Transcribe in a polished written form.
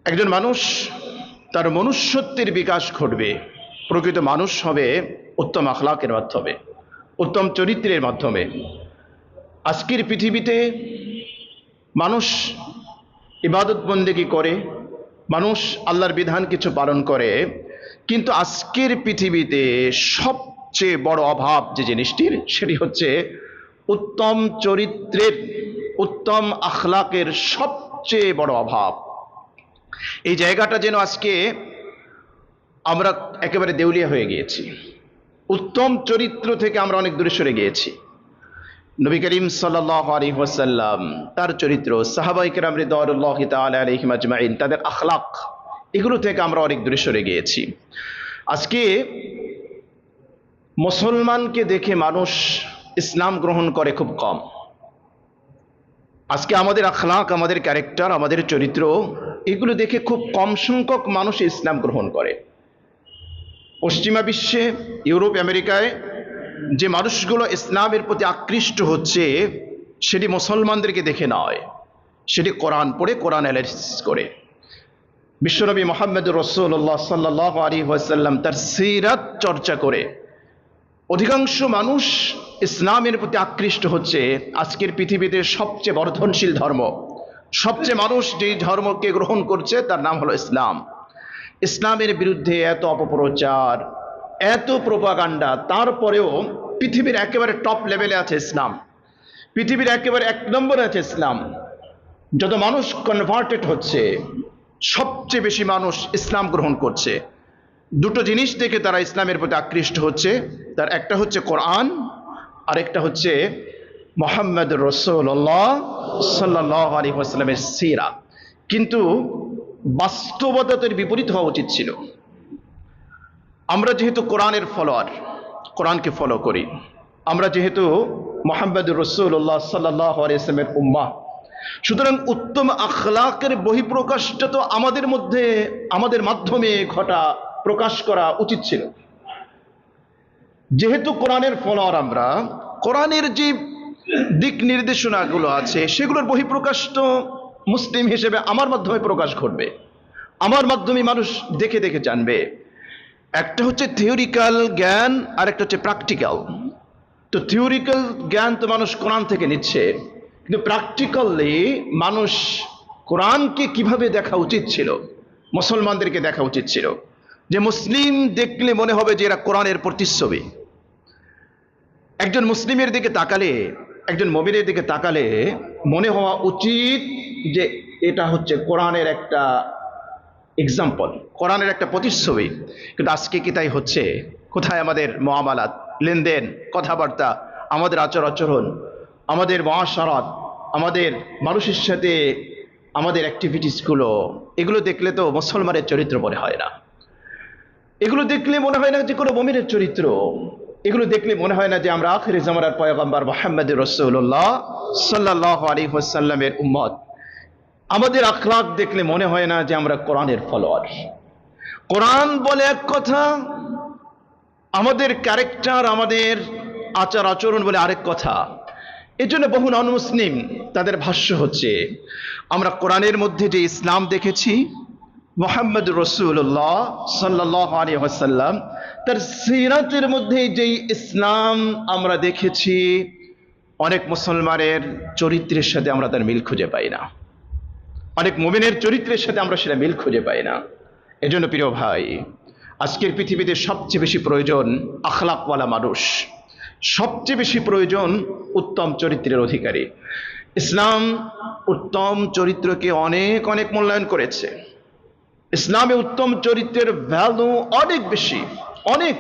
একজন মানুষ তার মনুষ্যত্বের বিকাশ ঘটবে, প্রকৃত মানুষ হবে উত্তম আখলাকের মাধ্যমে, উত্তম চরিত্রের মাধ্যমে। আজকের পৃথিবীতে মানুষ ইবাদত বন্দেগী করে, মানুষ আল্লাহর বিধান কিছু পালন করে, কিন্তু আজকের পৃথিবীতে সবচেয়ে বড় অভাব যে জিনিসটির, সেটি হচ্ছে উত্তম চরিত্রের, উত্তম আখলাকের সবচেয়ে বড় অভাব। এই জায়গাটা যেন আজকে আমরা একেবারে দেউলিয়া হয়ে গিয়েছি। উত্তম চরিত্র থেকে আমরা অনেক দূরে সরে গিয়েছি। নবী করিম সাল্লাল্লাহু আলাইহি ওয়াসাল্লাম, তার চরিত্র, সাহাবায়ে কেরাম রিদওয়ানুল্লাহি তাআলা আলাইহিম আজমাইন, তাদের আখলাক, এগুলো থেকে আমরা অনেক দূরে সরে গিয়েছি। আজকে মুসলমানকে দেখে মানুষ ইসলাম গ্রহণ করে খুব কম। আজকে আমাদের আখলাক, আমাদের ক্যারেক্টার, আমাদের চরিত্র, এগুলো দেখে খুব কম সংখ্যক মানুষ ইসলাম গ্রহণ করে। পশ্চিমা বিশ্বে, ইউরোপ, আমেরিকায় যে মানুষগুলো ইসলামের প্রতি আকৃষ্ট হচ্ছে, সেটি মুসলমানদেরকে দেখে নয়, সেটি কোরআন পড়ে, কোরআন অ্যানালাইসিস করে। বিশ্বনবী মুহাম্মদুর রাসূলুল্লাহ সাল্লাল্লাহু আলাইহি ওয়াসাল্লাম তার সিরাত চর্চা করে অধিকাংশ মানুষ ইসলামের প্রতি আকৃষ্ট হচ্ছে। আজকের পৃথিবীতে সবচেয়ে বর্ধনশীল ধর্ম, সবচেয়ে মানুষ যেই ধর্মকে গ্রহণ করছে তার নাম হলো ইসলাম। ইসলামের বিরুদ্ধে এত অপপ্রচার, এত প্রোপাগান্ডা, তারপরেও পৃথিবীর একেবারে টপ লেভেলে আছে ইসলাম, পৃথিবীর একেবারে এক নম্বরে আছে ইসলাম। যত মানুষ কনভার্টেড হচ্ছে, সবচেয়ে বেশি মানুষ ইসলাম গ্রহণ করছে। দুটো জিনিস থেকে তারা ইসলামের প্রতি আকৃষ্ট হচ্ছে, তার একটা হচ্ছে কোরআন, আর একটা হচ্ছে মুহাম্মদুর রাসূলুল্লাহ সাল্লাল্লাহু আলাইহি ওয়াসাল্লামের সিরাত। কিন্তু বাস্তবতার বিপরীত হওয়া উচিত ছিল। আমরা যেহেতু কোরআনের ফলোয়ার, কোরআনকে ফলো করি, আমরা যেহেতু মুহাম্মদুর রাসূলুল্লাহ সাল্লাল্লাহু আলাইহি ওয়াসাল্লামের উম্মাহ, সুতরাং উত্তম আখলাকের বহিঃপ্রকাশটা তো আমাদের মধ্যে, আমাদের মাধ্যমে প্রকাশ করা উচিত ছিল। যেহেতু কোরআনের ফলোয়ার আমরা, কোরআনের যে দিক নির্দেশনাগুলো আছে সেগুলোর বহিঃপ্রকাশ তো মুসলিম হিসেবে আমার মাধ্যমে প্রকাশ ঘটবে, আমার মাধ্যমে মানুষ দেখে দেখে জানবে। একটা হচ্ছে থিওরিক্যাল জ্ঞান, আর একটা হচ্ছে প্র্যাকটিক্যাল। তো থিওরিক্যাল জ্ঞান তো মানুষ কোরআন থেকে নিচ্ছে, কিন্তু প্র্যাকটিক্যালি মানুষ কোরআনকে কিভাবে দেখা উচিত ছিল, মুসলমানদেরকে দেখা উচিত ছিল যে মুসলিম দেখলে মনে হবে যে এরা কোরআনের প্রতিচ্ছবি। একজন মুসলিমের দিকে তাকালে, একজন মুমিনের দিকে তাকালে মনে হওয়া উচিত যে এটা হচ্ছে কোরআনের একটা এক্সাম্পল, কোরআনের একটা প্রতিচ্ছবি। কিন্তু আজকে কি তাই হচ্ছে? কোথায় আমাদের মুআমালাত, লেনদেন, কথাবার্তা, আমাদের আচার আচরণ, আমাদের মুআশারাত, আমাদের মানুষের সাথে আমাদের অ্যাক্টিভিটিসগুলো, এগুলো দেখলে তো মুসলমানের চরিত্র মনে হয় না। এগুলো দেখলে মনে হয় না যে কোনো মুমিনের চরিত্র। এগুলো দেখলে মনে হয় না যে আমরা আখির জামানার পয়গম্বর মুহাম্মদুর রাসূলুল্লাহ সাল্লাল্লাহু আলাইহি ওয়াসাল্লামের উম্মত। আমাদের আখলাক দেখলে মনে হয় না যে আমরা কোরআনের ফলোয়ার। কোরআন বলে এক কথা, আমাদের ক্যারেক্টার, আমাদের আচার আচরণ বলে আরেক কথা। এই জন্য বহু নন মুসলিম তাদের ভাষ্য হচ্ছে, আমরা কোরআনের মধ্যে যে ইসলাম দেখেছি, মুহাম্মদুর রাসূলুল্লাহ সাল্লাল্লাহু আলাইহি ওয়াসাল্লাম তার সিরাতের মধ্যে যেই ইসলাম আমরা দেখেছি, অনেক মুসলমানের চরিত্রের সাথে আমরা তার মিল খুঁজে পাই না, অনেক মুমিনের চরিত্রের সাথে আমরা সেটা মিল খুঁজে পাই না। এজন্য প্রিয় ভাই, আজকের পৃথিবীতে সবচেয়ে বেশি প্রয়োজন আখলাকওয়ালা মানুষ, সবচেয়ে বেশি প্রয়োজন উত্তম চরিত্রের অধিকারী। ইসলাম উত্তম চরিত্রকে অনেক অনেক মূল্যায়ন করেছে। ইসলামে উত্তম চরিত্রের ভ্যালু অনেক বেশি, অনেক।